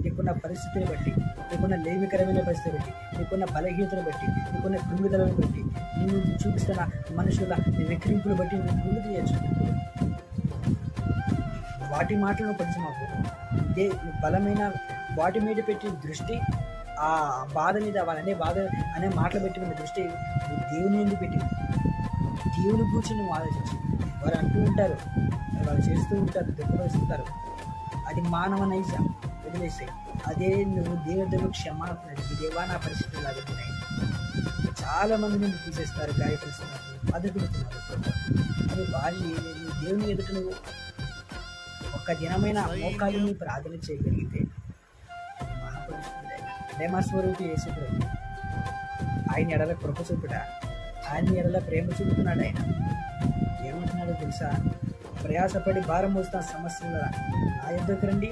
నీకున్న పరిస్థితిని బట్టి, నీకున్న లేమికరమైన పరిస్థితిని బట్టి, నీకున్న బలహీనతను బట్టి, నీకున్న కృంగుదలను బట్టి, నువ్వు చూపిస్తున్న మనుషుల విక్రింపులు బట్టి నువ్వు కృంగు తీయచ్చు. వాటి మాటలను కొంచెం మాకు ఇదే బలమైన వాటి మీద పెట్టిన దృష్టి, ఆ బాధ మీద వాళ్ళనే బాధ అనే మాటలు పెట్టుకున్న దృష్టి నువ్వు దేవుని ఎందుకు పెట్టింది. దేవుని గురించి నువ్వు ఆలోచించు. వారు అంటూ ఉంటారు, వాళ్ళు చేస్తూ ఉంటారు, దుఃఖపరుస్తుంటారు, అది మానవ నైజం, వదిలేసాయి. అదే నువ్వు దేవుడు క్షమాపణ దేవా నా పరిస్థితులు లాగుతున్నాయి. చాలా మంది నువ్వు తీసేస్తారు, గాయపరుస్తున్నారు, బాధపెడుతున్నారు. అది వారి దేవుని ఎదుట నువ్వు ఒక్క దినమైన మోకాలిని ప్రార్థన చేయగలిగితే మహాపరిశుద్ధుడైన ప్రేమస్వరూపి యేసుప్రభు ఆయన ఎడల కృప చూపుట, ఆయన ఎడల ప్రేమ చూపుతున్నాడు. ఆయన ఏమంటున్నాడో తెలుసా? ప్రయాసపడి భారం మోస్తున్న సమస్యల నా యొద్దకు రండి,